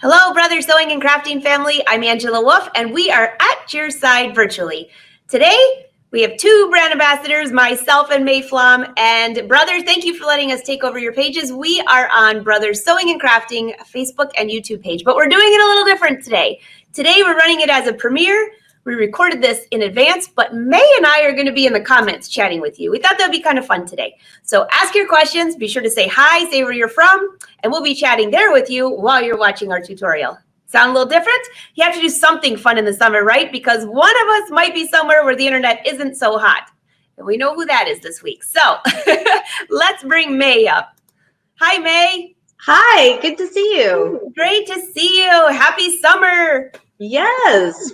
Hello, Brother Sewing and Crafting family. I'm Angela Wolf, and we are at your side virtually. Today, we have two brand ambassadors, myself and Flaum. And Brother, thank you for letting us take over your pages. We are on Brother Sewing and Crafting Facebook and YouTube page, but we're doing it a little different today. Today, we're running it as a premiere. We recorded this in advance, but May and I are going to be in the comments chatting with you. We thought that would be kind of fun today. So ask your questions. Be sure to say hi, say where you're from, and we'll be chatting there with you while you're watching our tutorial. Sound a little different? You have to do something fun in the summer, right? Because one of us might be somewhere where the internet isn't so hot. And we know who that is this week. So let's bring May up. Hi, May. Hi, good to see you. Great to see you. Happy summer. Yes.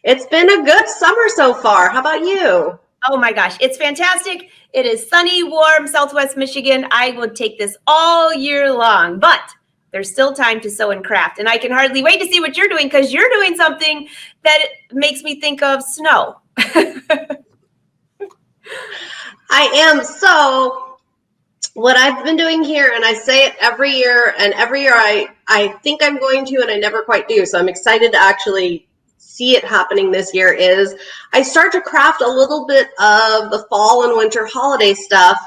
It's been a good summer so far. How about you? Oh my gosh, it's fantastic. It is sunny, warm, Southwest Michigan. I would take this all year long, but there's still time to sew and craft. And I can hardly wait to see what you're doing because you're doing something that makes me think of snow. I am. So what I've been doing here, and I say it every year, and every year I think I'm going to, and I never quite do. So I'm excited to actually see it happening this year, is I start to craft a little bit of the fall and winter holiday stuff.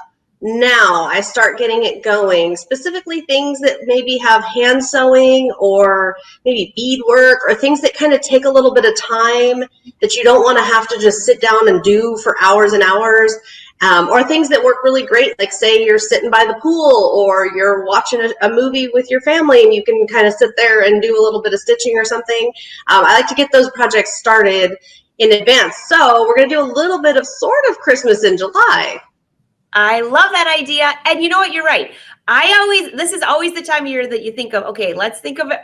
Now I start getting it going, specifically things that maybe have hand sewing or maybe beadwork or things that kind of take a little bit of time that you don't want to have to just sit down and do for hours and hours. Or things that work really great, like say you're sitting by the pool or you're watching a movie with your family and you can kind of sit there and do a little bit of stitching or something. I like to get those projects started in advance. So we're going to do a little bit of sort of Christmas in July. I love that idea. And you know what? You're right. This is always the time of year that you think of, okay, let's think of it.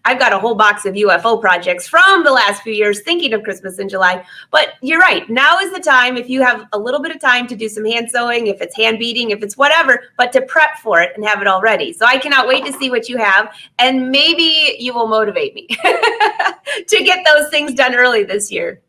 I've got a whole box of UFO projects from the last few years thinking of Christmas in July. But you're right. Now is the time, if you have a little bit of time, to do some hand sewing, if it's hand beading, if it's whatever, but to prep for it and have it all ready. So I cannot wait to see what you have. And maybe you will motivate me to get those things done early this year.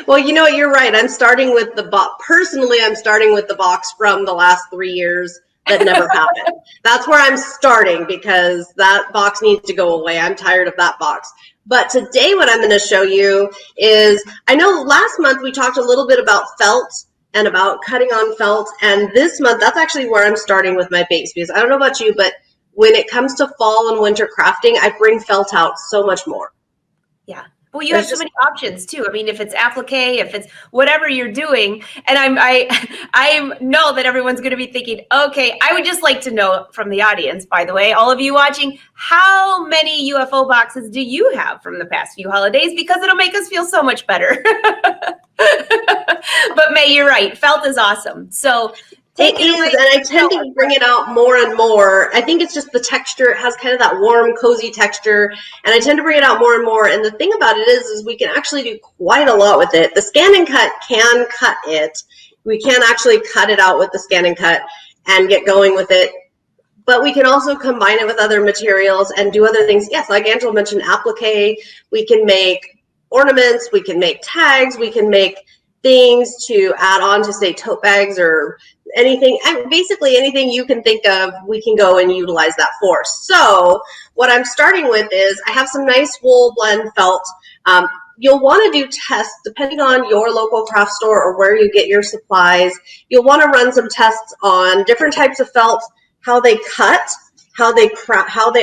Well, you know what? You're right. I'm starting with the box. Personally, I'm starting with the box from the last 3 years that never happened. That's where I'm starting because that box needs to go away. I'm tired of that box. But today what I'm going to show you is, I know last month we talked a little bit about felt and about cutting on felt. And this month, that's actually where I'm starting with my base, because I don't know about you, but when it comes to fall and winter crafting, I bring felt out so much more. Yeah. Well, you have so many options too. I mean, if it's applique, if it's whatever you're doing, and I know that everyone's going to be thinking, okay, I would just like to know from the audience, by the way, all of you watching, how many UFO boxes do you have from the past few holidays? Because it'll make us feel so much better. But May, you're right. Felt is awesome. So it is, and I tend to bring it out more and more. I think it's just the texture. It has kind of that warm, cozy texture, and I tend to bring it out more and more. And the thing about it is we can actually do quite a lot with it. The scan and cut can cut it. We can actually cut it out with the scan and cut and get going with it. But we can also combine it with other materials and do other things. Yes, like Angela mentioned, applique. We can make ornaments. We can make tags. We can make things to add on to, say, tote bags or anything. Basically anything you can think of, we can go and utilize that for. So what I'm starting with is I have some nice wool blend felt. You'll want to do tests depending on your local craft store or where you get your supplies. You'll want to run some tests on different types of felt, how they cut, how they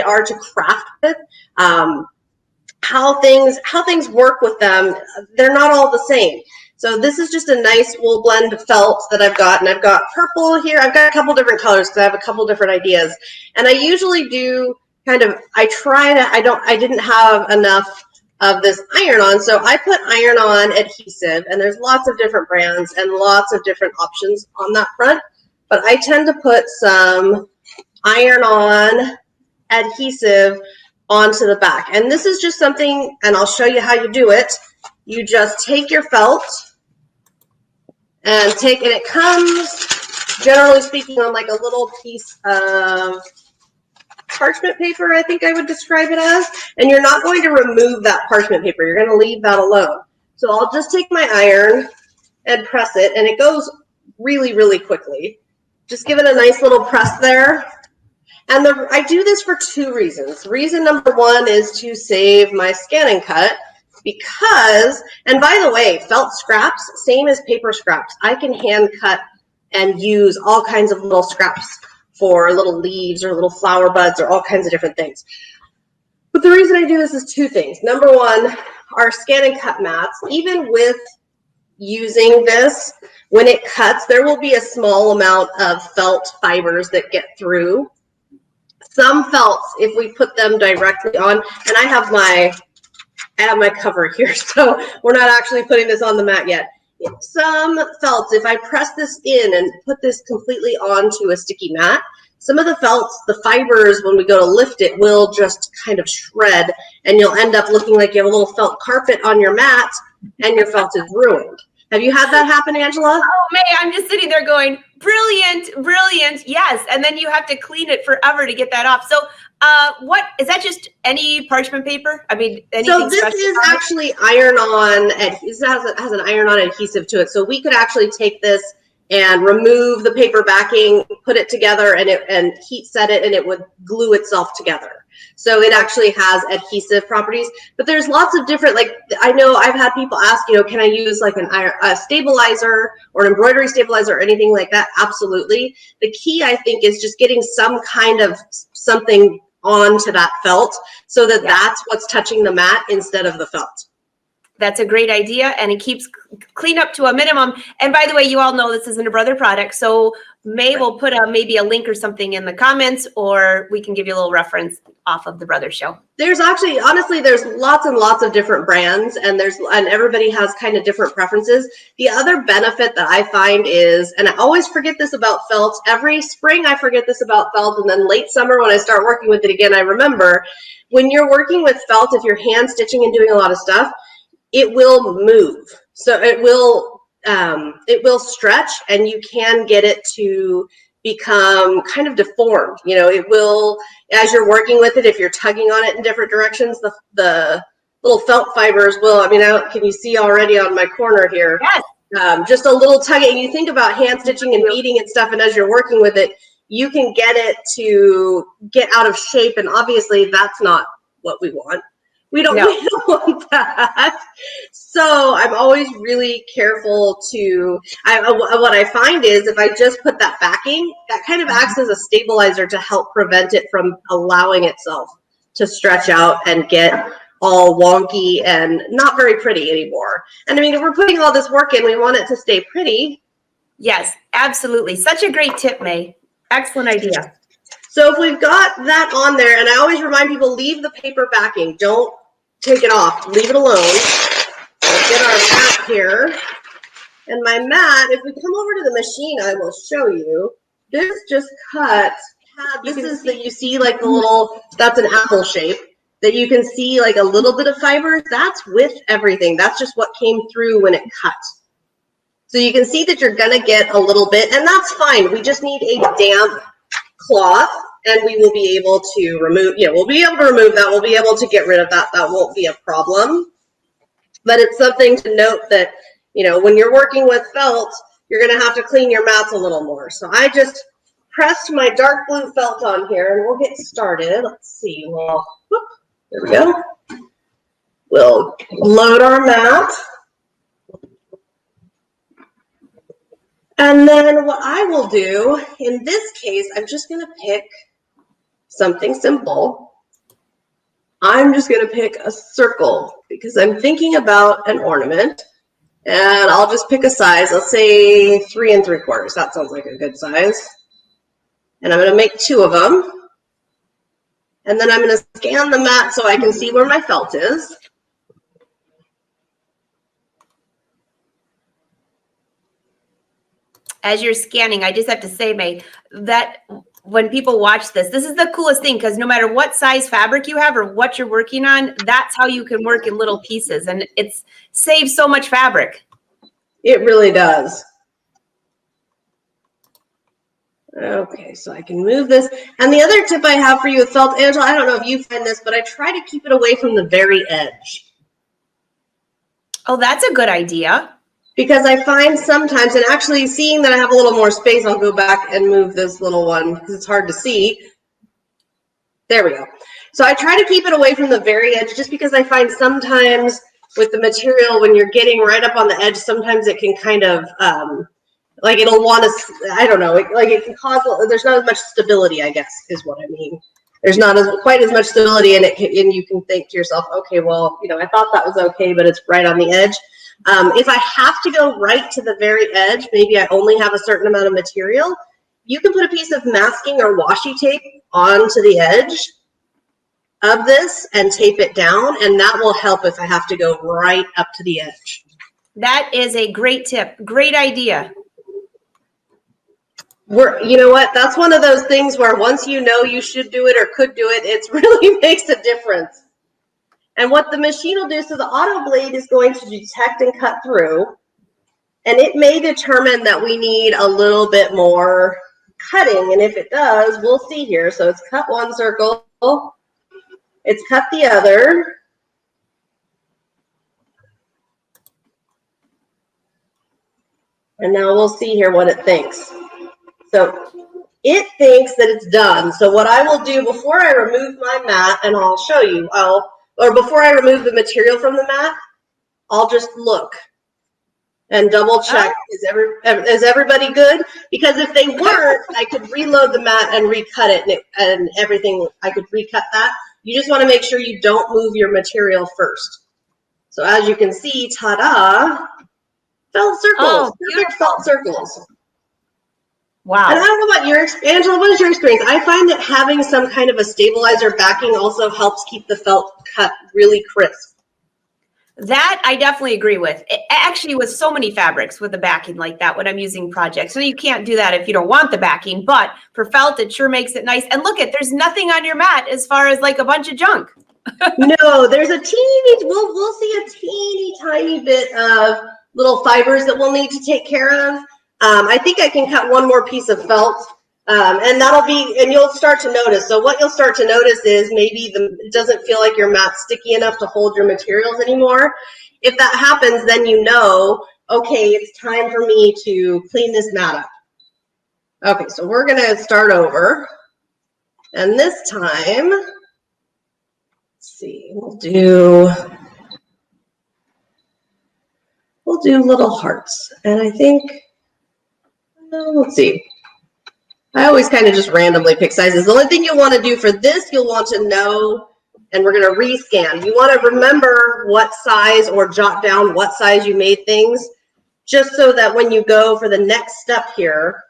are to craft with, how things work with them. They're not all the same. So this is just a nice wool blend felt that I've got, and I've got purple here. I've got a couple different colors because I have a couple different ideas. And I usually do I didn't have enough of this iron-on, so I put iron-on adhesive, and there's lots of different brands and lots of different options on that front, but I tend to put some iron-on adhesive onto the back. And this is just something, and I'll show you how you do it. You just take your felt and it comes, generally speaking, on like a little piece of parchment paper, I think I would describe it as. And you're not going to remove that parchment paper. You're going to leave that alone. So I'll just take my iron and press it, and it goes really, really quickly. Just give it a nice little press there. And I do this for two reasons. Reason number one is to save my scan and cut because, and by the way, felt scraps, same as paper scraps. I can hand cut and use all kinds of little scraps for little leaves or little flower buds or all kinds of different things. But the reason I do this is two things. Number one, our scan and cut mats, even with using this, when it cuts, there will be a small amount of felt fibers that get through. Some felts, if we put them directly on, and I have my cover here, so we're not actually putting this on the mat yet. Some felts, if I press this in and put this completely onto a sticky mat, some of the felts, the fibers, when we go to lift it, will just kind of shred, and you'll end up looking like you have a little felt carpet on your mat, and your felt is ruined. Have you had that happen, Angela? Oh, May, I'm just sitting there going, brilliant, brilliant, yes. And then you have to clean it forever to get that off. So what, is that just any parchment paper? I mean, anything so this is actually iron-on, this has an iron-on adhesive to it. So we could actually take this and remove the paper backing, put it together, and heat set it, and it would glue itself together. So it actually has adhesive properties, but there's lots of different, like, I know I've had people ask, you know, can I use like a stabilizer or an embroidery stabilizer or anything like that? Absolutely. The key, I think, is just getting some kind of something onto that felt so that that's what's touching the mat instead of the felt. That's a great idea, and it keeps cleanup to a minimum. And by the way, you all know this isn't a Brother product, so May will put maybe a link or something in the comments, or we can give you a little reference off of the Brother show. There's actually, honestly, there's lots and lots of different brands, and everybody has kind of different preferences. The other benefit that I find is, and I always forget this about felt, every spring I forget this about felt, and then late summer when I start working with it again, I remember, when you're working with felt, if you're hand stitching and doing a lot of stuff, it will move. So it will stretch, and you can get it to become kind of deformed. You know, it will, as you're working with it, if you're tugging on it in different directions, the little felt fibers will, I mean, can you see already on my corner here? Yes. Just a little tugging. You think about hand stitching and beading and stuff, and as you're working with it, you can get it to get out of shape, and obviously that's not what we want. We don't want that. So I'm always really careful what I find is if I just put that backing, that kind of acts as a stabilizer to help prevent it from allowing itself to stretch out and get all wonky and not very pretty anymore. And I mean, if we're putting all this work in, we want it to stay pretty. Yes, absolutely. Such a great tip, May. Excellent idea. So if we've got that on there, and I always remind people, leave the paper backing. Don't take it off. Leave it alone. Let's get our mat here. And my mat, if we come over to the machine, I will show you. This just cut. This is that you see like the little, that's an apple shape, that you can see like a little bit of fiber. That's with everything. That's just what came through when it cut. So you can see that you're going to get a little bit, and that's fine. We just need a damp cloth, and we will be able to remove, we'll be able to remove that. We'll be able to get rid of that. That won't be a problem. But it's something to note that, when you're working with felt, you're going to have to clean your mats a little more. So I just pressed my dark blue felt on here, and we'll get started. Let's see. Well, whoop, there we go. We'll load our mat. And then what I will do, in this case, I'm just going to pick something simple. I'm just going to pick a circle because I'm thinking about an ornament. And I'll just pick a size. Let's say 3 3/4. That sounds like a good size. And I'm going to make 2 of them. And then I'm going to scan the mat so I can see where my felt is. As you're scanning, I just have to say, May, that when people watch this, this is the coolest thing, because no matter what size fabric you have or what you're working on, that's how you can work in little pieces, and it saves so much fabric. It really does. Okay, so I can move this. And the other tip I have for you with felt, Angela, I don't know if you find this, but I try to keep it away from the very edge. Oh, that's a good idea. Because I find sometimes, and actually seeing that I have a little more space, I'll go back and move this little one because it's hard to see. There we go. So I try to keep it away from the very edge just because I find sometimes with the material, when you're getting right up on the edge, sometimes it can kind of, like it'll want to, I don't know, like it can cause, there's not as much stability, I guess, is what I mean. There's not quite as much stability, and and you can think to yourself, okay, well, you know, I thought that was okay, but it's right on the edge. If I have to go right to the very edge, maybe I only have a certain amount of material, you can put a piece of masking or washi tape onto the edge of this and tape it down, and that will help if I have to go right up to the edge. That is a great tip. Great idea. You know what? That's one of those things where once you know you should do it or could do it, it really makes a difference. And what the machine will do, so the auto blade is going to detect and cut through, and it may determine that we need a little bit more cutting, and if it does, we'll see here. So it's cut one circle, it's cut the other, and now we'll see here what it thinks. So it thinks that it's done. So what I will do before I remove my mat, and I'll show you, or before I remove the material from the mat, I'll just look and double check, is everybody good? Because if they weren't, I could reload the mat and recut it, and everything, I could recut that. You just want to make sure you don't move your material first. So as you can see, ta-da, felt circles, Oh, perfect felt circles. Wow. And I don't know about your, Angela, what is your experience? I find that having some kind of a stabilizer backing also helps keep the felt cut really crisp. That I definitely agree with. Actually, with so many fabrics with the backing like that when I'm using projects. So you can't do that if you don't want the backing, but for felt, it sure makes it nice. And look at, there's nothing on your mat as far as like a bunch of junk. No, there's a teeny, we'll see a teeny tiny bit of little fibers that we'll need to take care of. I think I can cut one more piece of felt, and that'll be, and you'll start to notice. So what you'll start to notice is maybe it doesn't feel like your mat's sticky enough to hold your materials anymore. If that happens, then you know, okay, it's time for me to clean this mat up. Okay, so we're gonna start over. And this time, let's see, we'll do little hearts. And I think, let's see. I always kind of just randomly pick sizes. The only thing you'll want to do for this, you'll want to know, and we're going to rescan. You want to remember what size or jot down what size you made things, just so that when you go for the next step here,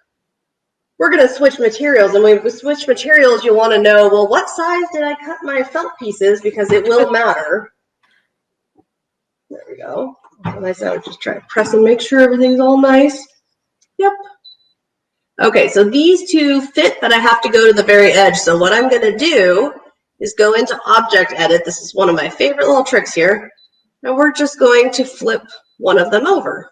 we're going to switch materials. And when we switch materials, you'll want to know, well, what size did I cut my felt pieces? Because it will matter. There we go. Nice. I would just try to press and make sure everything's all nice. Yep. Okay, so these two fit, but I have to go to the very edge. So what I'm going to do is go into Object Edit. This is one of my favorite little tricks here. And we're just going to flip one of them over.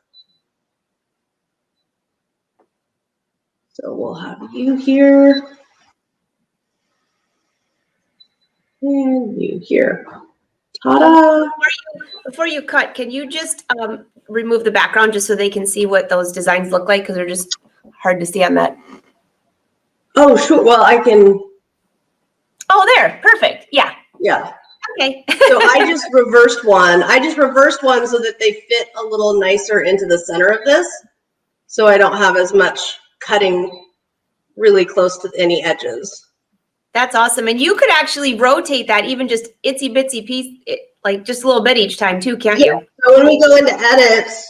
So we'll have you here. And you here. Ta-da! Before you cut, can you just remove the background just so they can see what those designs look like? Because they're just hard to see on that. Oh, sure. Well, I can. Oh, there. Perfect. Yeah. Yeah. Okay. So I just reversed one. I just reversed one so that they fit a little nicer into the center of this. So I don't have as much cutting really close to any edges. That's awesome. And you could actually rotate that even just itsy bitsy piece, like just a little bit each time too, can't you? So when we go into edits,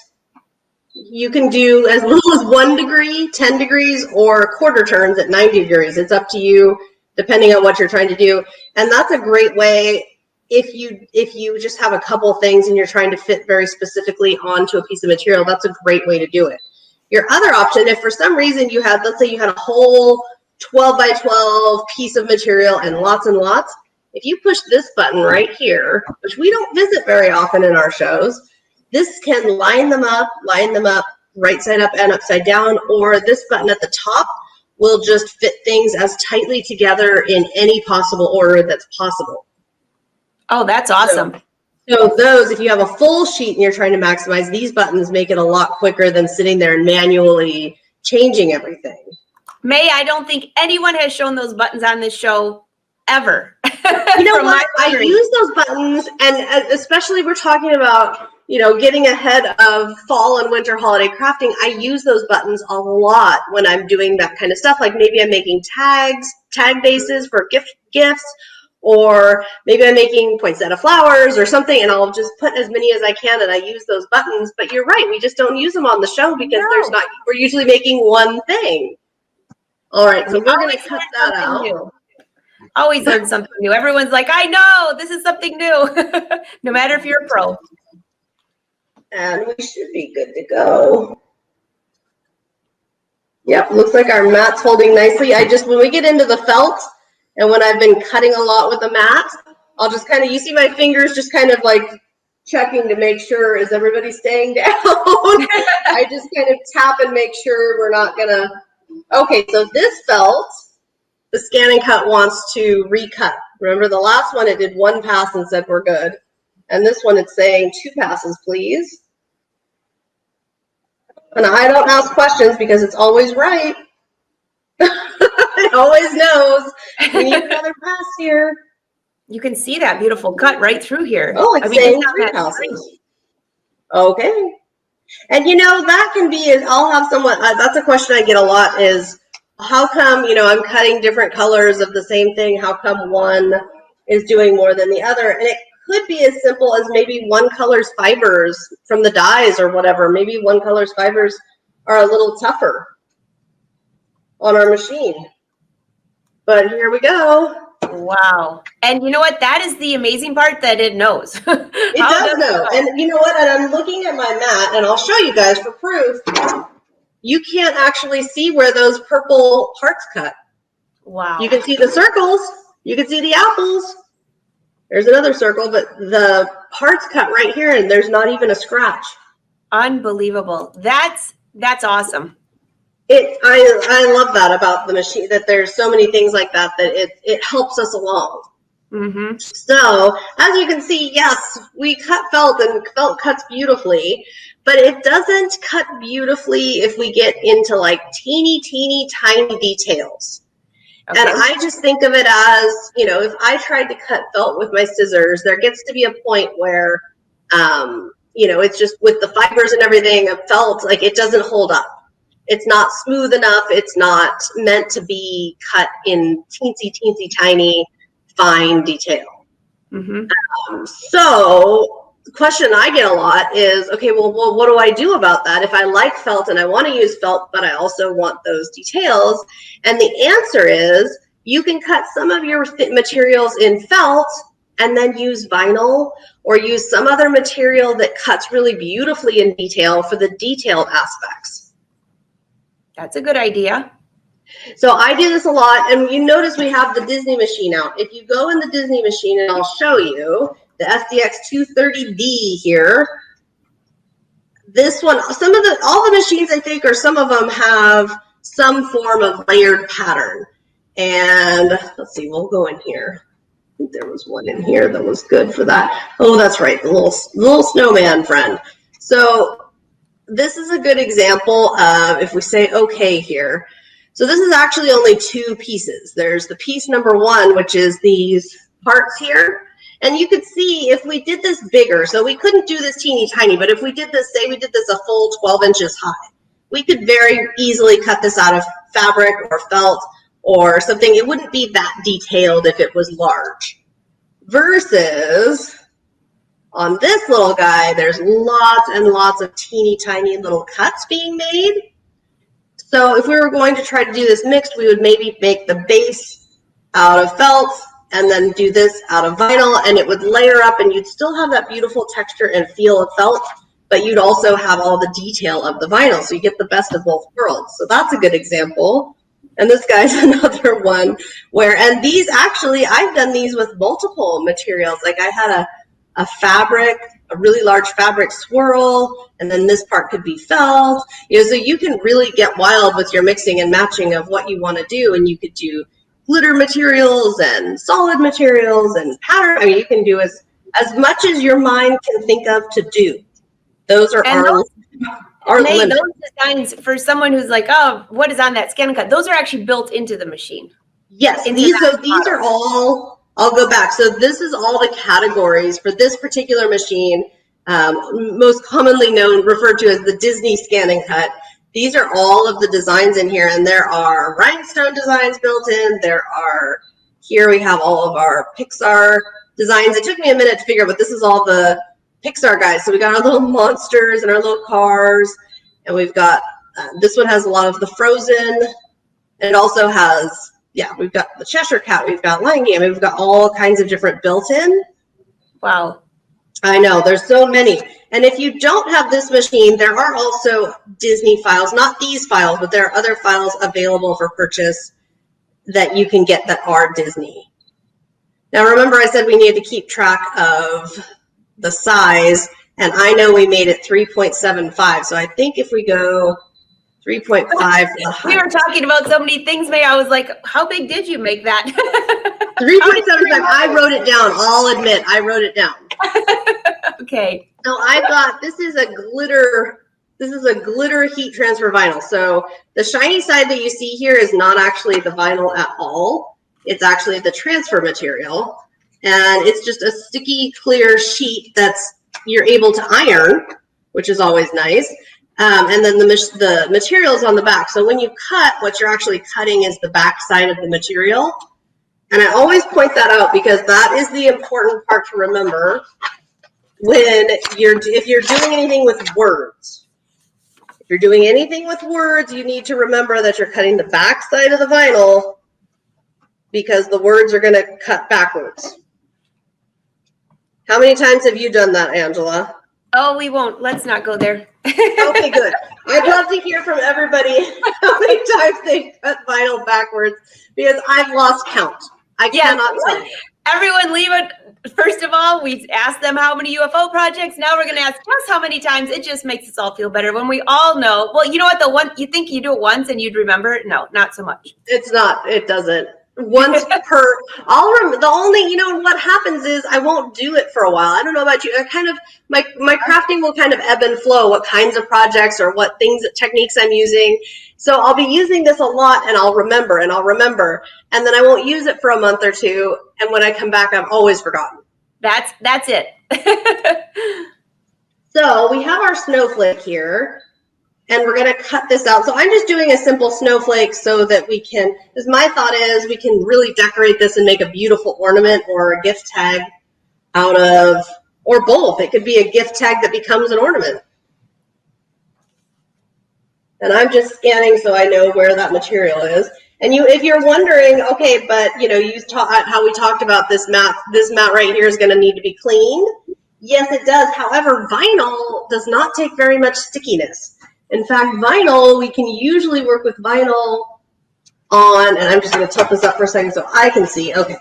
you can do as little as 1 degree, 10 degrees, or quarter turns at 90 degrees. It's up to you, depending on what you're trying to do. And that's a great way if you just have a couple things and you're trying to fit very specifically onto a piece of material. That's a great way to do it. Your other option, if for some reason you had, let's say you had a whole 12 by 12 piece of material and lots, if you push this button right here, which we don't visit very often in our shows, this can line them up right side up and upside down, or this button at the top will just fit things as tightly together in any possible order that's possible. Oh, that's awesome. So those, if you have a full sheet and you're trying to maximize, these buttons make it a lot quicker than sitting there and manually changing everything. May, I don't think anyone has shown those buttons on this show ever. You know what? I use those buttons, and especially we're talking about, getting ahead of fall and winter holiday crafting. I use those buttons a lot when I'm doing that kind of stuff. Like maybe I'm making tag bases for gifts, or maybe I'm making poinsettia flowers or something, and I'll just put as many as I can, and I use those buttons. But you're right, we just don't use them on the show because we're usually making one thing. All right, so we're going to cut that out. New. Always learn something new. Everyone's like, I know, this is something new, no matter if you're a pro. And we should be good to go. Yep, looks like our mat's holding nicely. When we get into the felt, and when I've been cutting a lot with the mat, I'll just kind of, you see my fingers just kind of like checking to make sure, is everybody staying down? I just kind of tap and make sure we're not gonna, okay, so this felt, the Scan and Cut wants to recut. Remember the last one, it did one pass and said we're good. And this one, it's saying 2 passes, please. And I don't ask questions because it's always right. It always knows. We need another pass here. You can see that beautiful cut right through here. Oh, it's saying 3 passes. Okay. And that can be, I'll have someone, that's a question I get a lot is, how come, I'm cutting different colors of the same thing? How come one is doing more than the other? And it could be as simple as maybe one color's fibers from the dyes or whatever. Maybe one color's fibers are a little tougher on our machine. But here we go. Wow. And you know what? That is the amazing part, that it knows. It does know. And you know what? And I'm looking at my mat, and I'll show you guys for proof. You can't actually see where those purple parts cut. Wow. You can see the circles. You can see the apples. There's another circle, but the parts cut right here, and there's not even a scratch. Unbelievable. That's awesome. I love that about the machine, that there's so many things like that it helps us along. Mm-hmm. So as you can see, yes, we cut felt, and felt cuts beautifully, but it doesn't cut beautifully if we get into like teeny tiny details. Okay. And I just think of it as, if I tried to cut felt with my scissors, there gets to be a point where, it's just with the fibers and everything of felt, like it doesn't hold up. It's not smooth enough. It's not meant to be cut in teensy tiny, fine detail. Mm-hmm. So the question I get a lot is, okay, well, what do I do about that? If I like felt and I want to use felt, but I also want those details. And the answer is, you can cut some of your materials in felt and then use vinyl, or use some other material that cuts really beautifully in detail for the detailed aspects. That's a good idea. So I do this a lot, and you notice we have the Disney machine out. If you go in the Disney machine, and I'll show you the SDX 230D here, this one, all the machines I think, or some of them have some form of layered pattern. And let's see, we'll go in here. I think there was one in here that was good for that. Oh, that's right, the little snowman friend. So this is a good example of, if we say okay here. So this is actually only 2 pieces. There's the piece number 1, which is these parts here. And you could see if we did this bigger, so we couldn't do this teeny tiny, but if we did this, say we did this a full 12 inches high, we could very easily cut this out of fabric or felt or something. It wouldn't be that detailed if it was large. Versus on this little guy, there's lots and lots of teeny tiny little cuts being made. So if we were going to try to do this mixed, we would maybe make the base out of felt and then do this out of vinyl, and it would layer up, and you'd still have that beautiful texture and feel of felt, but you'd also have all the detail of the vinyl, so you get the best of both worlds. So that's a good example. And this guy's another one where, and these actually, I've done these with multiple materials. Like I had a fabric, a really large fabric swirl, and then this part could be felt. So you can really get wild with your mixing and matching of what you want to do, and you could do glitter materials and solid materials and pattern. I mean, you can do as much as your mind can think of to do. Those are our May, limits. those designs, for someone who's like, oh, what is on that Scan and Cut? Those are actually built into the machine. Yes, these are all, I'll go back. So this is all the categories for this particular machine, most commonly referred to as the Disney Scan and Cut. These are all of the designs in here, and there are rhinestone designs built in. Here we have all of our Pixar designs. It took me a minute to figure out, but this is all the Pixar guys. So we got our little monsters and our little cars, and we've got, this one has a lot of the Frozen. It also has, we've got the Cheshire Cat, we've got Lion King, we've got all kinds of different built-in. Wow. I know, there's so many. And if you don't have this machine, there are also Disney files, not these files, but there are other files available for purchase that you can get that are Disney. Now remember, I said we need to keep track of the size, and I know we made it 3.75. So I think if we go 3.5 for the height. We were talking about so many things, May. I was like, how big did you make that? 3.75. I wrote it down. I'll admit, I wrote it down. Okay. So I got, this is a glitter heat transfer vinyl. So the shiny side that you see here is not actually the vinyl at all. It's actually the transfer material. And it's just a sticky, clear sheet you're able to iron, which is always nice. And then the material's on the back. So when you cut, what you're actually cutting is the back side of the material. And I always point that out because that is the important part to remember if you're doing anything with words. If you're doing anything with words, you need to remember that you're cutting the back side of the vinyl because the words are going to cut backwards. How many times have you done that, Angela? Oh, we won't. Let's not go there. Okay, good. I'd love to hear from everybody how many times they cut vinyl backwards because I've lost count. I cannot tell you. Everyone leave it. First of all, we asked them how many UFO projects. Now we're going to ask just how many times. It just makes us all feel better when we all know. Well, you know what? You think you do it once and you'd remember it? No, not so much. It's not. It doesn't. Once per. The only, what happens is I won't do it for a while. I don't know about you. I kind of my crafting will kind of ebb and flow. What kinds of projects or what techniques I'm using. So I'll be using this a lot, and I'll remember, and then I won't use it for a month or two. And when I come back, I've always forgotten. That's it. So we have our snowflake here. And we're going to cut this out. So I'm just doing a simple snowflake so that because my thought is we can really decorate this and make a beautiful ornament or a gift tag out of, or both. It could be a gift tag that becomes an ornament. And I'm just scanning so I know where that material is. And if you're wondering, okay, but how we talked about this mat right here is going to need to be cleaned. Yes, it does. However, vinyl does not take very much stickiness. In fact, vinyl, we can usually work with vinyl on, and I'm just going to tilt this up for a second so I can see. Okay,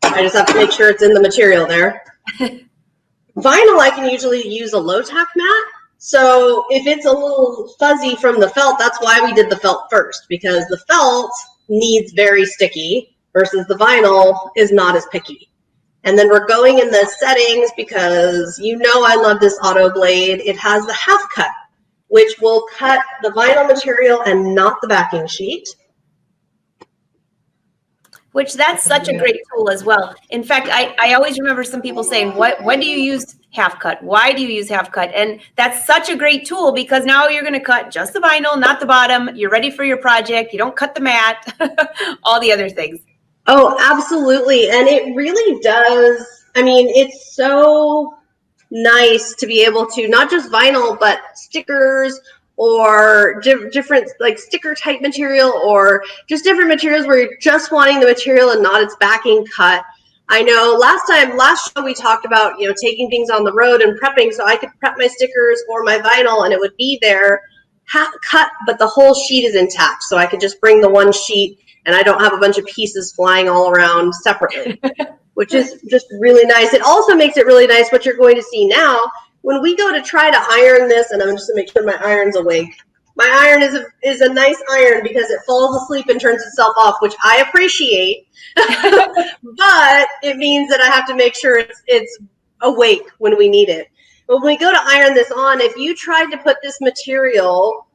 I just have to make sure it's in the material there. Vinyl, I can usually use a low-tack mat. So if it's a little fuzzy from the felt, that's why we did the felt first, because the felt needs very sticky versus the vinyl is not as picky. And then we're going in the settings because I love this auto blade. It has the half cut, which will cut the vinyl material and not the backing sheet. Which that's such a great tool as well. In fact, I always remember some people saying, when do you use half cut? Why do you use half cut? And that's such a great tool because now you're going to cut just the vinyl, not the bottom. You're ready for your project. You don't cut the mat, all the other things. Oh, absolutely. And it really does. I mean, it's so nice to be able to not just vinyl, but stickers or different like sticker type material or just different materials where you're just wanting the material and not its backing cut. I know last show we talked about, taking things on the road and prepping so I could prep my stickers or my vinyl and it would be there cut, but the whole sheet is intact. So I could just bring the one sheet and I don't have a bunch of pieces flying all around separately. Which is just really nice. It also makes it really nice what you're going to see now. When we go to try to iron this, and I'm just going to make sure my iron's awake. My iron is a nice iron because it falls asleep and turns itself off, which I appreciate. But it means that I have to make sure it's awake when we need it. But when we go to iron this on, if you tried to put this material,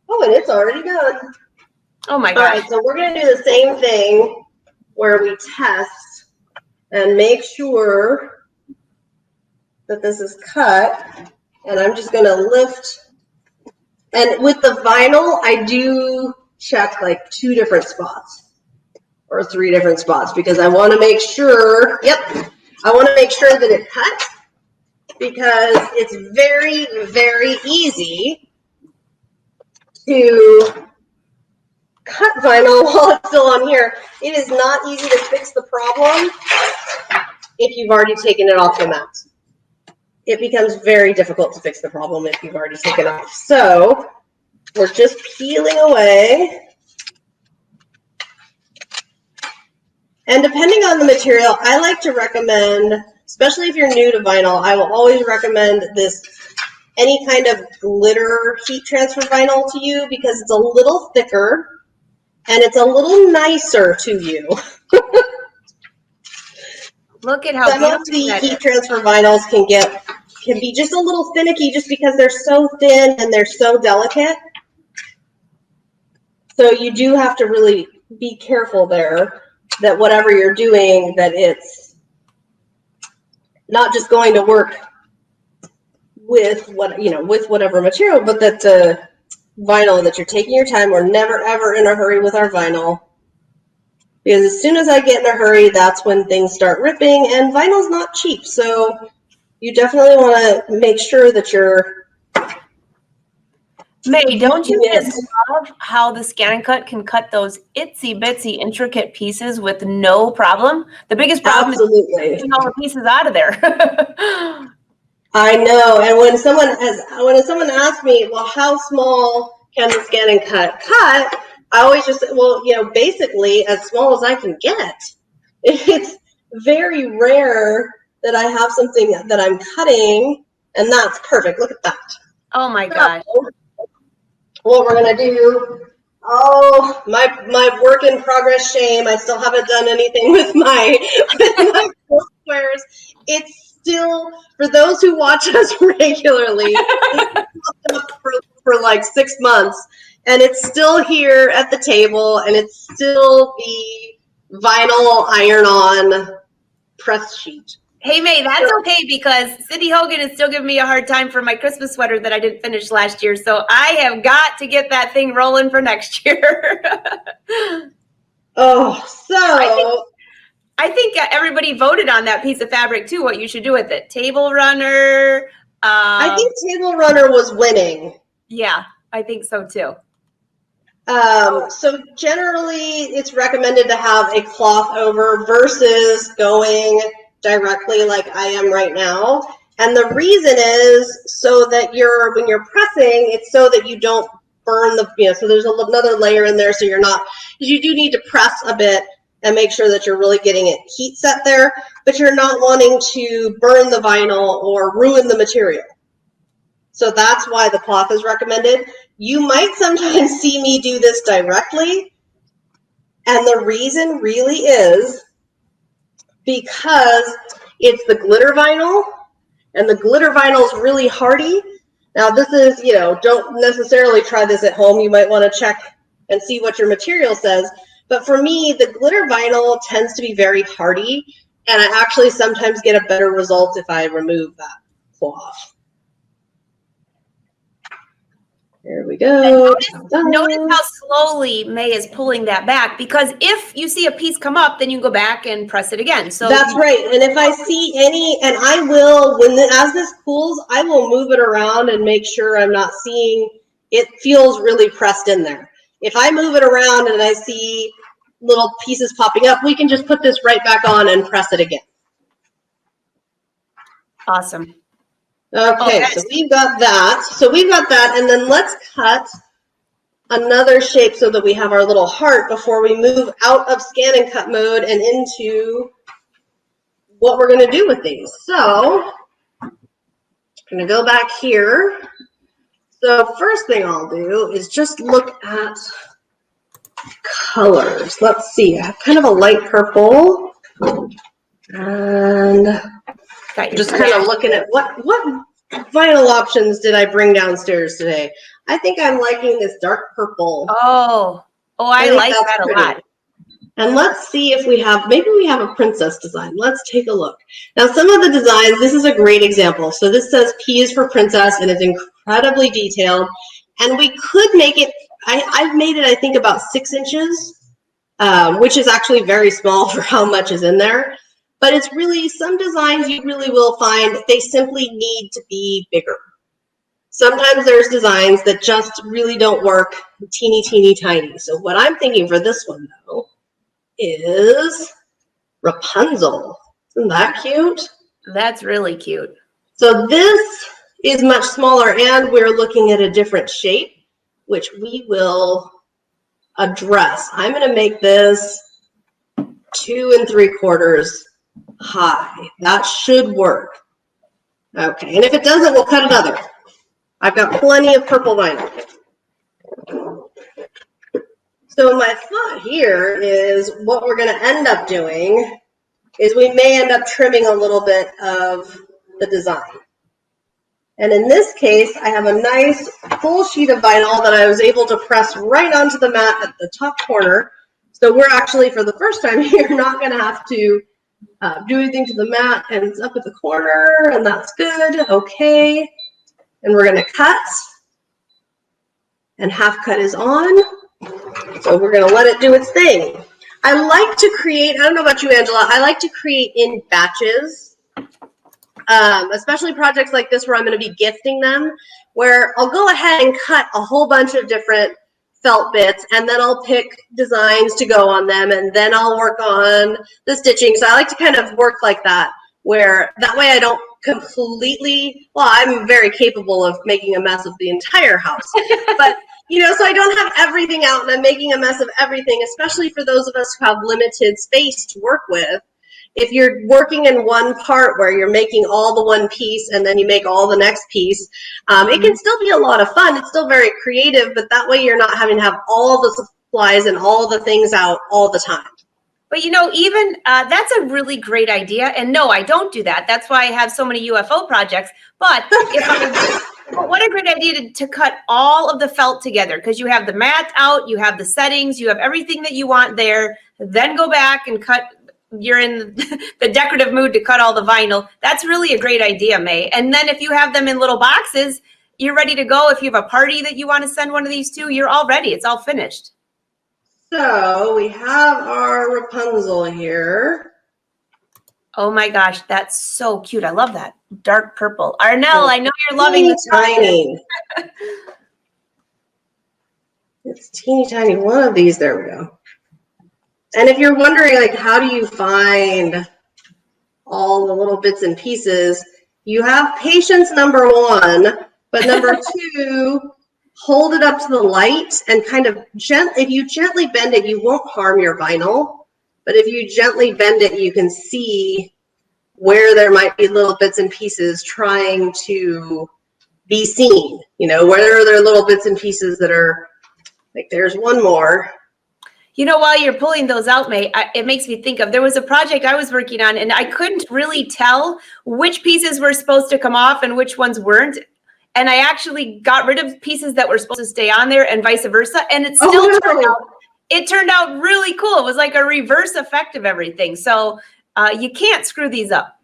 and it's already done. Oh my gosh. All right, so we're going to do the same thing. where we test and make sure that this is cut. And I'm just going to lift. And with the vinyl, I do check like 2 different spots or 3 different spots because I want to make sure, I want to make sure that it cuts because it's very, very easy to cut vinyl while it's still on here. It is not easy to fix the problem if you've already taken it off the mat. It becomes very difficult to fix the problem if you've already taken it off. So we're just peeling away. And depending on the material, I like to recommend, especially if you're new to vinyl, I will always recommend this, any kind of glitter heat transfer vinyl to you because it's a little thicker and it's a little nicer to you. Look at how some of the heat transfer vinyls can be just a little finicky just because they're so thin and they're so delicate. So you do have to really be careful there that whatever you're doing, that it's not just going to work with with whatever material, but that the vinyl, that you're taking your time. We're never ever in a hurry with our vinyl. Because as soon as I get in a hurry, that's when things start ripping, and vinyl's not cheap. So you definitely want to make sure that you're... May, don't you just love how the Scan and Cut can cut those itsy bitsy intricate pieces with no problem? The biggest problem is getting all the pieces out of there. I know, and when someone asks me, well, how small can the Scan and Cut cut? I always just say, well, basically as small as I can get. It's very rare that I have something that I'm cutting, and that's perfect. Look at that. Oh my gosh. What we're gonna do, my work in progress shame. I still haven't done anything with my squares. It's still, for those who watch us regularly, for like 6 months, and it's still here at the table, and it's still the vinyl iron-on press sheet. Hey, May, that's okay because Cindy Hogan is still giving me a hard time for my Christmas sweater that I didn't finish last year. So I have got to get that thing rolling for next year. I think everybody voted on that piece of fabric too, what you should do with it. Table runner. I think table runner was winning. Yeah, I think so too. So generally it's recommended to have a cloth over versus going directly like I am right now. And the reason is so that when you're pressing, it's so that you don't burn so there's another layer in there, so you're not, because you do need to press a bit and make sure that you're really getting it heat set there, but you're not wanting to burn the vinyl or ruin the material. So that's why the cloth is recommended. You might sometimes see me do this directly, and the reason really is because it's the glitter vinyl, and the glitter vinyl is really hardy. Now this is, don't necessarily try this at home. You might want to check and see what your material says. But for me, the glitter vinyl tends to be very hardy, and I actually sometimes get a better result if I remove that cloth. There we go. Notice how slowly May is pulling that back, because if you see a piece come up, then you can go back and press it again. So that's right. And if I see any, and I will, as this cools, I will move it around and make sure I'm not seeing, it feels really pressed in there. If I move it around and I see little pieces popping up, we can just put this right back on and press it again. Awesome. Okay, so we've got that. And then let's cut another shape so that we have our little heart before we move out of Scan and Cut mode and into what we're going to do with these. So I'm going to go back here. So first thing I'll do is just look at colors. Let's see, I have kind of a light purple, and just kind of looking at what vinyl options did I bring downstairs today. I think I'm liking this dark purple. I like that a lot. And let's see if maybe we have a princess design. Let's take a look. Now, some of the designs, this is a great example. So this says P is for princess, and it's incredibly detailed. And we could make it, I've made it, I think, about 6 inches, which is actually very small for how much is in there. But it's really, some designs you really will find they simply need to be bigger. Sometimes there's designs that just really don't work teeny, teeny, tiny. So what I'm thinking for this one, though, is Rapunzel. Isn't that cute? That's really cute. So this is much smaller, and we're looking at a different shape, which we will address. I'm going to make this 2 3/4 high. That should work. Okay, and if it doesn't, we'll cut another. I've got plenty of purple vinyl. So my thought here is what we're going to end up doing is we may end up trimming a little bit of the design. And in this case, I have a nice full sheet of vinyl that I was able to press right onto the mat at the top corner. So we're actually, for the first time here, not going to have to do anything to the mat, and it's up at the corner, and that's good. Okay. And we're going to cut, and half cut is on. So we're going to let it do its thing. I like to create, I don't know about you, Angela, I like to create in batches, especially projects like this where I'm going to be gifting them, where I'll go ahead and cut a whole bunch of different felt bits, and then I'll pick designs to go on them, and then I'll work on the stitching. So I like to kind of work like that, where that way I don't completely, well, I'm very capable of making a mess of the entire house, but so I don't have everything out and I'm making a mess of everything, especially for those of us who have limited space to work with. If you're working in one part where you're making all the one piece and then you make all the next piece, it can still be a lot of fun. It's still very creative, but that way you're not having to have all the supplies and all the things out all the time. But even that's a really great idea. And no, I don't do that. That's why I have so many UFO projects. But what a great idea to cut all of the felt together, because you have the mat out, you have the settings, you have everything that you want there. Then go back and cut. You're in the decorative mood to cut all the vinyl. That's really a great idea, May. And then if you have them in little boxes, you're ready to go. If you have a party that you want to send one of these to, you're all ready. It's all finished. So we have our Rapunzel here. Oh my gosh, that's so cute. I love that dark purple. Arnell, I know you're loving this. Tiny. It's teeny tiny. One of these, there we go. And if you're wondering, like, how do you find all the little bits and pieces, you have patience, number one, but number two, hold it up to the light and kind of if you gently bend it, you won't harm your vinyl. But if you gently bend it, you can see where there might be little bits and pieces trying to be seen. Where there are little bits and pieces that are, like, there's one more. While you're pulling those out, May, it makes me think of, there was a project I was working on, and I couldn't really tell which pieces were supposed to come off and which ones weren't. And I actually got rid of pieces that were supposed to stay on there and vice versa. And it still turned out really cool. It was like a reverse effect of everything. So you can't screw these up.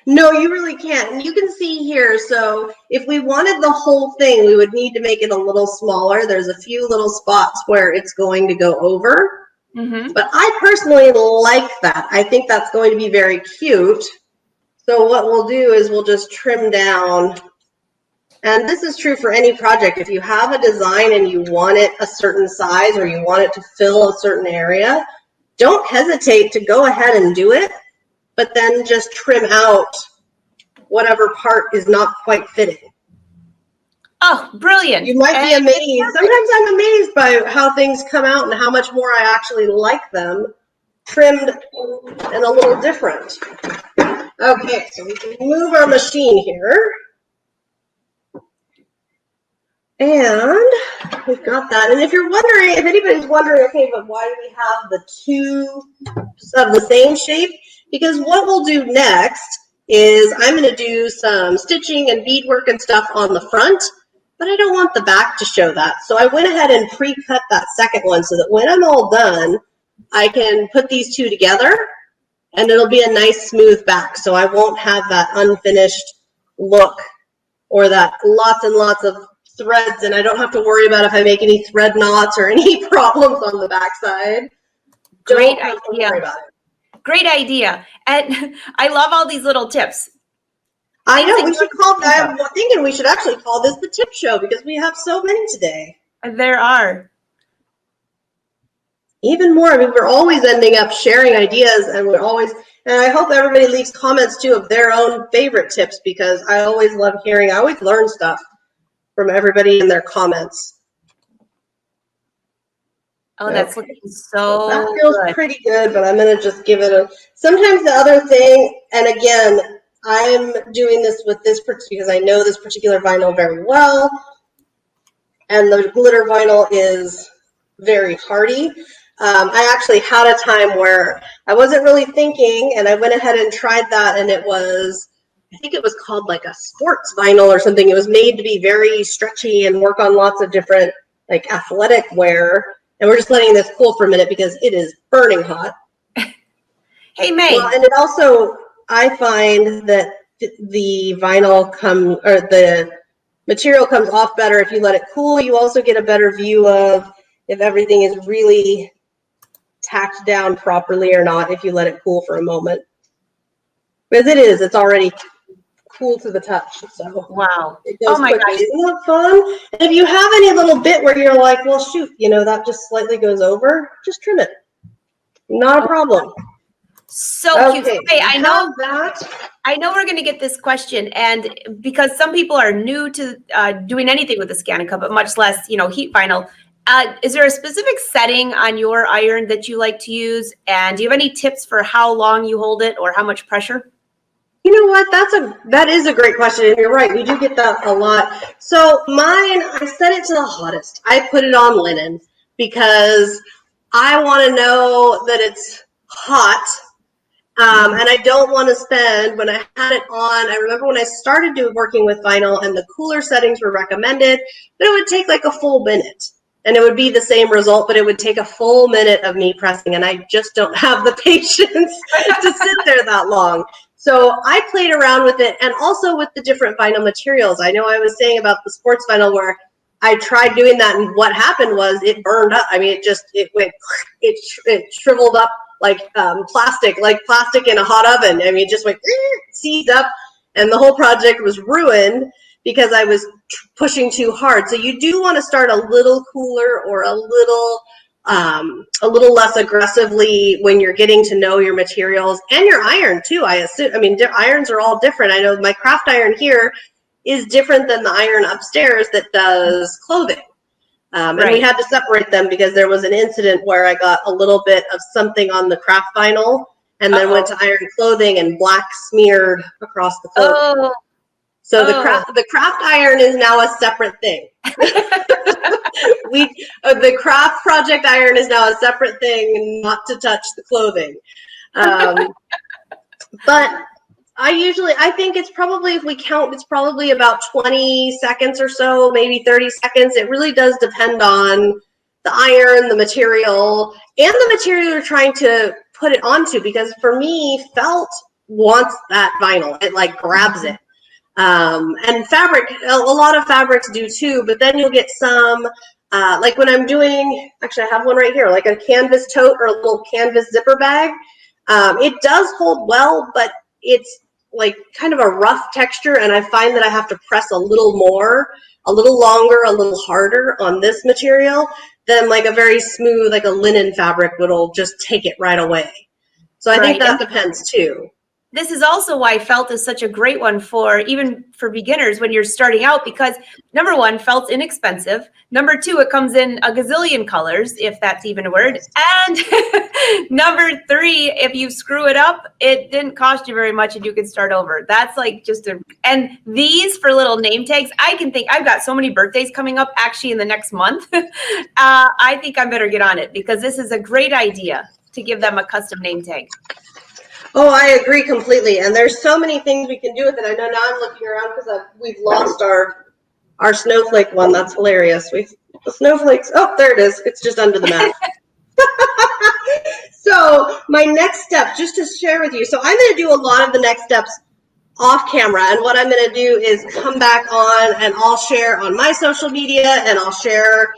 No, you really can't. And you can see here, so if we wanted the whole thing, we would need to make it a little smaller. There's a few little spots where it's going to go over. Mm-hmm. But I personally like that. I think that's going to be very cute. So what we'll do is we'll just trim down. And this is true for any project. If you have a design and you want it a certain size or you want it to fill a certain area, don't hesitate to go ahead and do it, but then just trim out whatever part is not quite fitting. Oh, brilliant. You might be amazed. Sometimes I'm amazed by how things come out and how much more I actually like them trimmed and a little different. Okay, so we can move our machine here. And we've got that. And if you're wondering, if anybody's wondering, okay, but why do we have the two of the same shape? Because what we'll do next is I'm going to do some stitching and beadwork and stuff on the front, but I don't want the back to show that. So I went ahead and pre-cut that second one so that when I'm all done, I can put these two together and it'll be a nice smooth back. So I won't have that unfinished look or that lots and lots of threads, and I don't have to worry about if I make any thread knots or any problems on the backside. Great Don't have to idea. worry about it. Great idea. And I love all these little tips. I know, we should call that, I'm thinking we should actually call this the tip show because we have so many today. There are. Even more, I mean, we're always ending up sharing ideas, and we're always, and I hope everybody leaves comments too of their own favorite tips, because I always love hearing, I always learn stuff from everybody in their comments. Oh, that's looking so that feels good. Pretty good, but I'm going to just give it a, sometimes the other thing, and again, I'm doing this with this because I know this particular vinyl very well, and the glitter vinyl is very hardy. I actually had a time where I wasn't really thinking, and I went ahead and tried that, and it was, I think it was called like a sports vinyl or something. It was made to be very stretchy and work on lots of different like athletic wear. And we're just letting this cool for a minute because it is burning hot. Hey, May. Well, and it also, I find that the vinyl or the material comes off better if you let it cool. You also get a better view of if everything is really tacked down properly or not if you let it cool for a moment. Because it's already cool to the touch. So wow. It goes oh my quickly. gosh. Isn't that fun? And if you have any little bit where you're like, well, shoot, that just slightly goes over, just trim it. Not a problem. So cute. Okay, Hey, I know that. I know we're going to get this question, and because some people are new to doing anything with the Scanica, but much less, heat vinyl. Is there a specific setting on your iron that you like to use? And do you have any tips for how long you hold it or how much pressure? You know what? That is a great question, and you're right. We do get that a lot. So mine, I set it to the hottest. I put it on linen because I want to know that it's hot. And I don't want to spend, when I had it on, I remember when I started working with vinyl and the cooler settings were recommended, but it would take like a full minute. And it would be the same result, but it would take a full minute of me pressing, and I just don't have the patience to sit there that long. So I played around with it, and also with the different vinyl materials. I know I was saying about the sports vinyl where I tried doing that, and what happened was it burned up. I mean, it shriveled up like plastic in a hot oven. I mean, it just went seized up, and the whole project was ruined because I was pushing too hard. So you do want to start a little cooler or a little less aggressively when you're getting to know your materials and your iron too. I assume. I mean, irons are all different. I know my craft iron here is different than the iron upstairs that does clothing. And we had to separate them because there was an incident where I got a little bit of something on the craft vinyl and then went to iron clothing and black smeared across the clothing. So the craft iron is now a separate thing. The craft project iron is now a separate thing, not to touch the clothing. But I think it's probably, if we count, it's probably about 20 seconds or so, maybe 30 seconds. It really does depend on the iron, the material, and the material you're trying to put it onto. Because for me, felt wants that vinyl. It like grabs it. And fabric, a lot of fabrics do too, but then you'll get some, like when I'm doing, actually I have one right here, like a canvas tote or a little canvas zipper bag. It does hold well, but it's like kind of a rough texture, and I find that I have to press a little more, a little longer, a little harder on this material than like a very smooth, like a linen fabric will just take it right away. So I think that depends too. This is also why felt is such a great one even for beginners when you're starting out, because number one, felt's inexpensive. Number two, it comes in a gazillion colors, if that's even a word. And number three, if you screw it up, it didn't cost you very much and you can start over. That's like and these for little name tags, I've got so many birthdays coming up actually in the next month. I think I better get on it because this is a great idea to give them a custom name tag. Oh, I agree completely. And there's so many things we can do with it. I know now I'm looking around because we've lost our snowflake one. That's hilarious. The snowflakes. Oh, there it is. It's just under the mat. So my next step, just to share with you, so I'm going to do a lot of the next steps off camera, and what I'm going to do is come back on and I'll share on my social media, and I'll share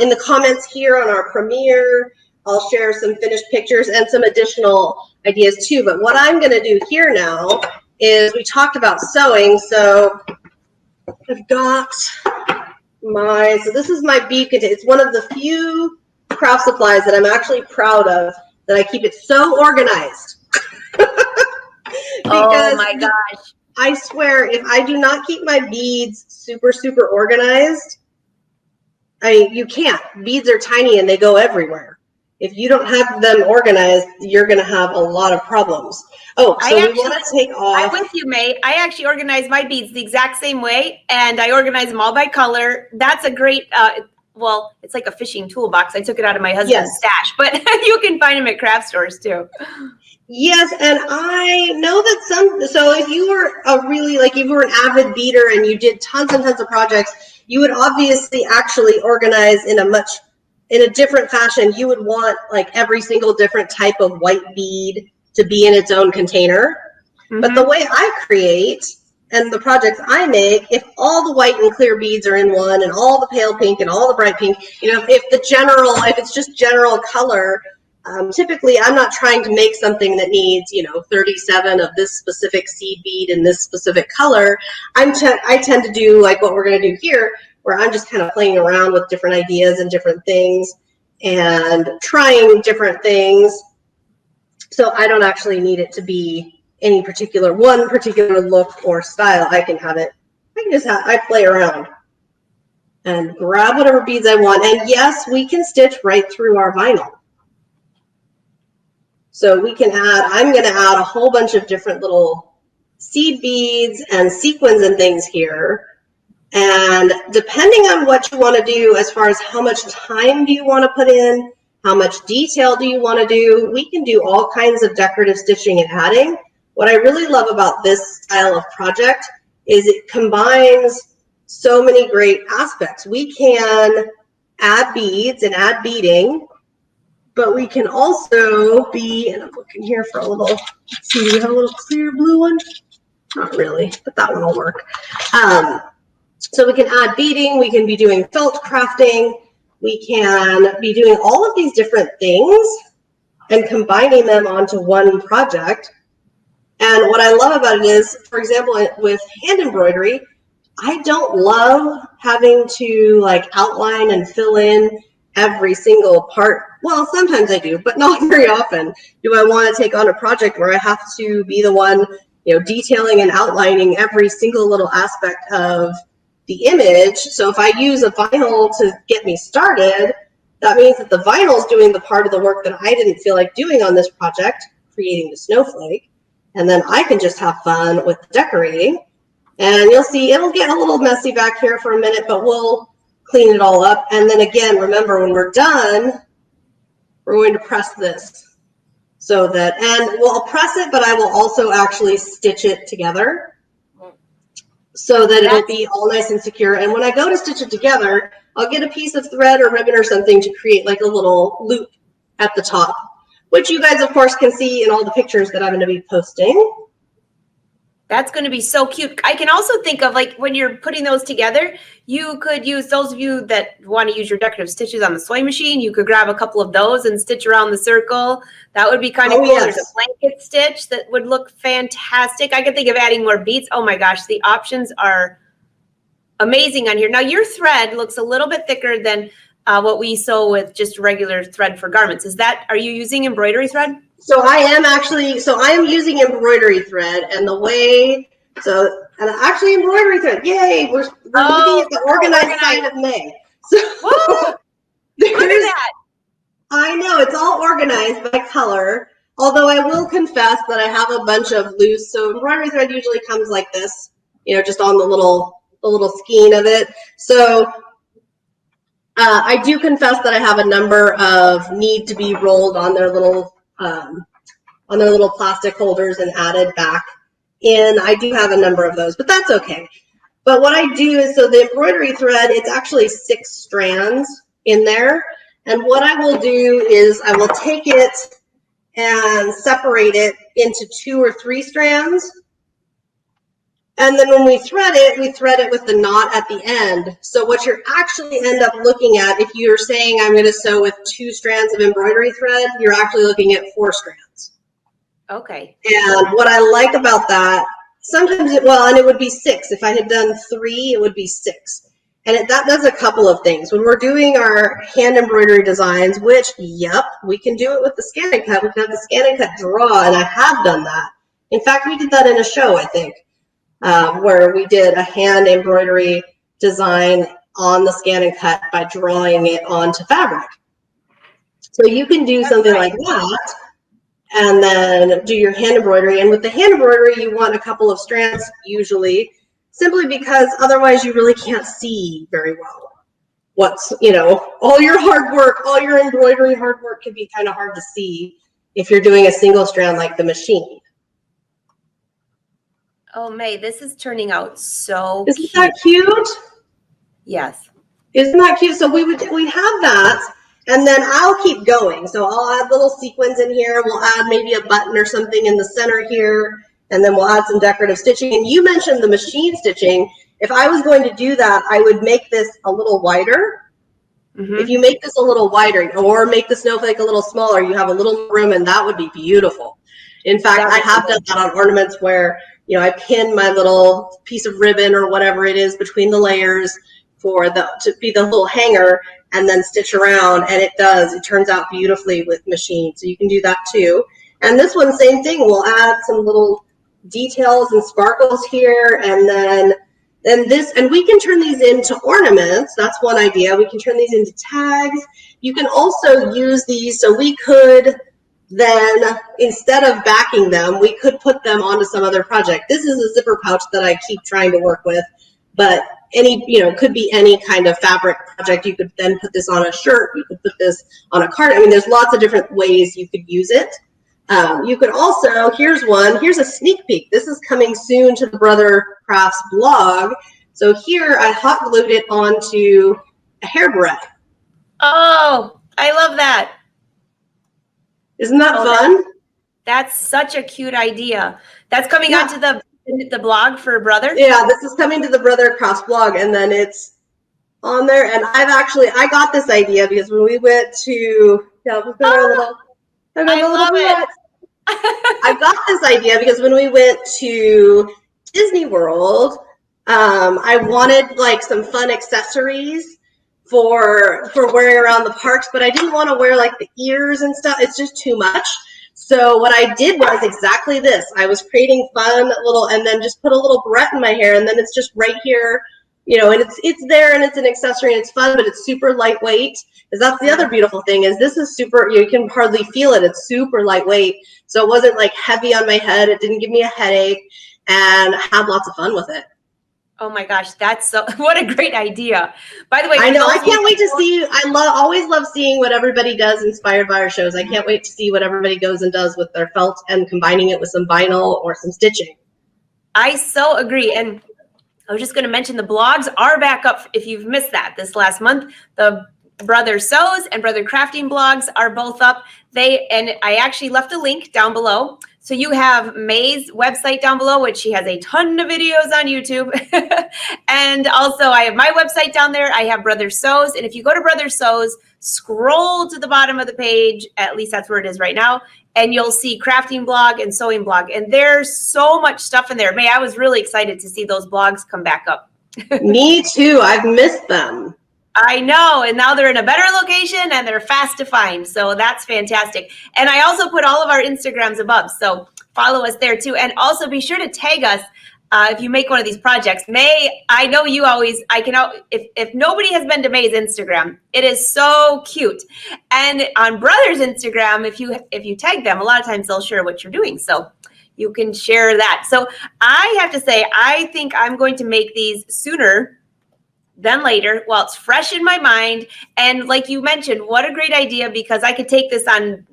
in the comments here on our Premiere. I'll share some finished pictures and some additional ideas too. But what I'm going to do here now is, we talked about sewing, so I've got so this is my bead container. It's one of the few craft supplies that I'm actually proud of, that I keep it so organized. Oh my gosh. I swear, if I do not keep my beads super, super organized, you can't. Beads are tiny and they go everywhere. If you don't have them organized, you're going to have a lot of problems. Oh, so we want to take off. I'm with you, May. I actually organize my beads the exact same way, and I organize them all by color. That's a great, well, it's like a fishing toolbox. I took it out of my husband's stash, but you can find them at craft stores too. Yes, and I know that so if you were if you were an avid beader and you did tons and tons of projects, you would obviously actually organize in a different fashion. You would want like every single different type of white bead to be in its own container. Mm-hmm. But the way I create and the projects I make, if all the white and clear beads are in one, and all the pale pink and all the bright pink, if it's just general color, typically I'm not trying to make something that needs 37 of this specific seed bead in this specific color. I tend to do like what we're going to do here, where I'm just kind of playing around with different ideas and different things and trying different things. So I don't actually need it to be any one particular look or style. I can I play around and grab whatever beads I want. And yes, we can stitch right through our vinyl. So I'm going to add a whole bunch of different little seed beads and sequins and things here. And depending on what you want to do, as far as how much time do you want to put in, how much detail do you want to do, we can do all kinds of decorative stitching and adding. What I really love about this style of project is it combines so many great aspects. We can add beads and add beading, but we can also and I'm looking here for a little, let's see, do we have a little clear blue one? Not really, but that one will work. So we can add beading, we can be doing felt crafting, we can be doing all of these different things and combining them onto one project. And what I love about it is, for example, with hand embroidery, I don't love having to like outline and fill in every single part. Well, sometimes I do, but not very often do I want to take on a project where I have to be the one, detailing and outlining every single little aspect of the image. So if I use a vinyl to get me started, that means that the vinyl is doing the part of the work that I didn't feel like doing on this project, creating the snowflake. And then I can just have fun with the decorating. And you'll see it'll get a little messy back here for a minute, but we'll clean it all up. And then again, remember, when we're done, we're going to press this and we'll press it, but I will also actually stitch it together so that it'll be all nice and secure. And when I go to stitch it together, I'll get a piece of thread or ribbon or something to create like a little loop at the top, which you guys, of course, can see in all the pictures that I'm going to be posting. That's going to be so cute. I can also think of like when you're putting those together, you could use, those of you that want to use your decorative stitches on the sewing machine, you could grab a couple of those and stitch around the circle. That would be kind of cool. Yes. There's a blanket stitch that would look fantastic. I could think of adding more beads. Oh my gosh, the options are amazing on here. Now your thread looks a little bit thicker than what we sew with just regular thread for garments. Are you using embroidery thread? So I am using embroidery thread, and actually embroidery thread. Yay! We're looking at the organized side of May. So look at that. I know, it's all organized by color. Although I will confess that I have a bunch of loose. So embroidery thread usually comes like this, just on the little skein of it. So I do confess that I have a number of need to be rolled on their little plastic holders and added back in. I do have a number of those, but that's okay. But what I do is, so the embroidery thread, it's actually 6 strands in there. And what I will do is I will take it and separate it into 2 or 3 strands. And then when we thread it with the knot at the end. So what you're actually end up looking at, if you're saying I'm going to sew with 2 strands of embroidery thread, you're actually looking at 4 strands. Okay. And what I like about that, sometimes and it would be 6. If I had done 3, it would be 6. And that does a couple of things. When we're doing our hand embroidery designs, which, yep, we can do it with the scan and cut. We can have the scan and cut draw, and I have done that. In fact, we did that in a show, I think. Where we did a hand embroidery design on the scan and cut by drawing it onto fabric. So you can do something like that and then do your hand embroidery. And with the hand embroidery, you want a couple of strands usually, simply because otherwise you really can't see very well. What's, all your hard work, all your embroidery hard work can be kind of hard to see if you're doing a single strand like the machine. Oh, May, this is turning out so Isn't cute. that cute? Yes. Isn't that cute? So we'd have that, and then I'll keep going. So I'll add little sequins in here. We'll add maybe a button or something in the center here, and then we'll add some decorative stitching. And you mentioned the machine stitching. If I was going to do that, I would make this a little wider. Mm-hmm. If you make this a little wider, or make the snowflake a little smaller, you have a little room, and that would be beautiful. In fact, I have done that on ornaments where I pin my little piece of ribbon or whatever it is between the layers to be the little hanger, and then stitch around, and it turns out beautifully with machine. So you can do that too. And this one, same thing. We'll add some little details and sparkles here, and then and we can turn these into ornaments. That's one idea. We can turn these into tags. You can also use these, so we could then, instead of backing them, we could put them onto some other project. This is a zipper pouch that I keep trying to work with, but could be any kind of fabric project. You could then put this on a shirt. You could put this on a card. I mean, there's lots of different ways you could use it. You could also, here's a sneak peek. This is coming soon to the Brother Crafts blog. So here I hot glued it onto a hairbreadth. Oh, I love that. Isn't that fun? That's such a cute idea. That's coming onto the blog for Brother? Yeah, this is coming to the Brother Crafts blog, and then it's on there. And I got this idea because when we went to, I got this idea because when we went to Disney World, I wanted like some fun accessories for wearing around the parks, but I didn't want to wear like the ears and stuff. It's just too much. So what I did was exactly this. I was creating fun little, and then just put a little barrette in my hair, and then it's just right here, and it's there, and it's an accessory, and it's fun, but it's super lightweight. Because that's the other beautiful thing is this is super, you can hardly feel it. It's super lightweight. So it wasn't like heavy on my head. It didn't give me a headache, and I had lots of fun with it. Oh my gosh, what a great idea. By the way, I know, I can't wait to see, always love seeing what everybody does inspired by our shows. I can't wait to see what everybody goes and does with their felt and combining it with some vinyl or some stitching. I so agree. And I was just going to mention the blogs are back up if you've missed that this last month. The Brother Sews and Brother Crafting blogs are both up. And I actually left a link down below. So you have May's website down below, which she has a ton of videos on YouTube. And also I have my website down there. I have Brother Sews. And if you go to Brother Sews, scroll to the bottom of the page, at least that's where it is right now, and you'll see crafting blog and sewing blog. And there's so much stuff in there. May, I was really excited to see those blogs come back up. Me too. I've missed them. I know, and now they're in a better location and they're fast to find. So that's fantastic. And I also put all of our Instagrams above, so follow us there too. And also be sure to tag us if you make one of these projects. May, I know you always, if nobody has been to May's Instagram, it is so cute. And on Brother's Instagram, if you tag them, a lot of times they'll share what you're doing. So you can share that. So I have to say, I think I'm going to make these sooner than later while it's fresh in my mind. And like you mentioned, what a great idea, because I could take this on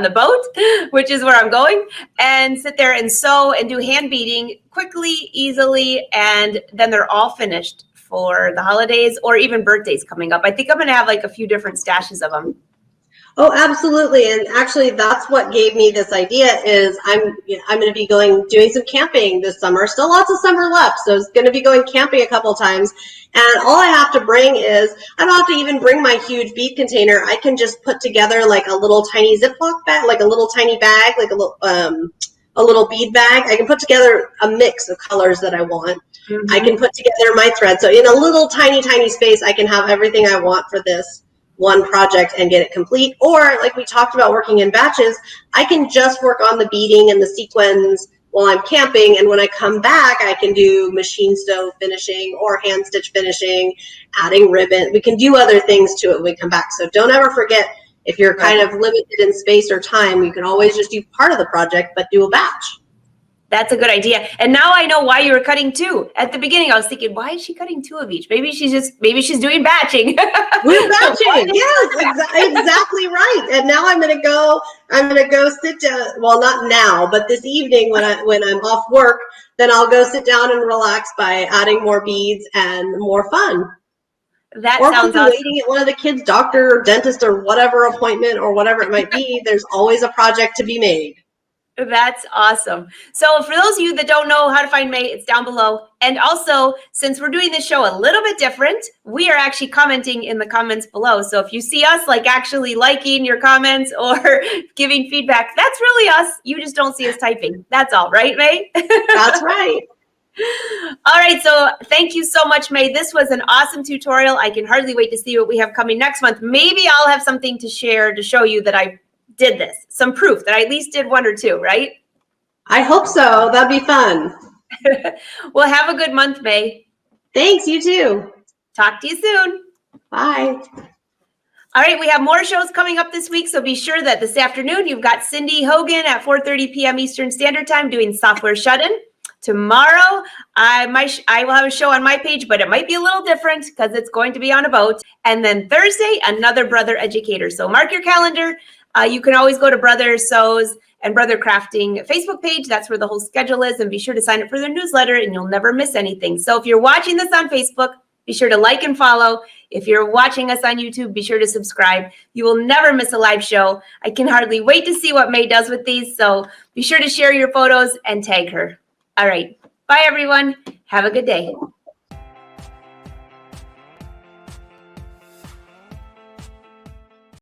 the boat, which is where I'm going, and sit there and sew and do hand beading quickly, easily, and then they're all finished for the holidays or even birthdays coming up. I think I'm going to have like a few different stashes of them. Oh, absolutely. And actually, that's what gave me this idea is I'm going to be doing some camping this summer. Still lots of summer left. So it's going to be going camping a couple times. And all I have to bring is, I don't have to even bring my huge bead container. I can just put together like a little tiny Ziploc bag, like a little tiny bag, like a little bead bag. I can put together a mix of colors that I want. I can put together my thread. So in a little tiny, tiny space, I can have everything I want for this one project and get it complete. Or like we talked about working in batches, I can just work on the beading and the sequins while I'm camping, and when I come back I can do machine sew finishing or hand stitch finishing, adding ribbon. We can do other things to it when we come back. So don't ever forget, if you're kind of limited in space or time, you can always just do part of the project but do a batch. That's a good idea. And now I know why you were cutting two. At the beginning, I was thinking, why is she cutting two of each? Maybe she's doing batching. We're batching. Yes, exactly right. And now I'm gonna go sit down. Well, not now, but this evening when I'm off work, then I'll go sit down and relax by adding more beads and more fun. That Or sounds if I'm awesome. waiting at one of the kids' doctor or dentist or whatever appointment or whatever it might be, there's always a project to be made. That's awesome. So for those of you that don't know how to find May, it's down below. And also, since we're doing this show a little bit different, we are actually commenting in the comments below. So if you see us like actually liking your comments or giving feedback, that's really us. You just don't see us typing. That's all, right, May? That's right. All right, so thank you so much, May. This was an awesome tutorial. I can hardly wait to see what we have coming next month. Maybe I'll have something to share to show you that I did this, some proof that I at least did one or two, right? I hope so. That'd be fun. Well, have a good month, May. Thanks, you too. Talk to you soon. Bye. All right, we have more shows coming up this week, so be sure that this afternoon you've got Cindy Hogan at 4:30 p.m. Eastern Standard Time doing Software Shut-In. Tomorrow, I will have a show on my page, but it might be a little different because it's going to be on a boat. And then Thursday, another Brother Educator. So mark your calendar. You can always go to Brother Sews and Brother Crafting Facebook page. That's where the whole schedule is. And be sure to sign up for their newsletter and you'll never miss anything. So if you're watching this on Facebook, be sure to like and follow. If you're watching us on YouTube, be sure to subscribe. You will never miss a live show. I can hardly wait to see what May does with these. So be sure to share your photos and tag her. All right. Bye, everyone. Have a good day.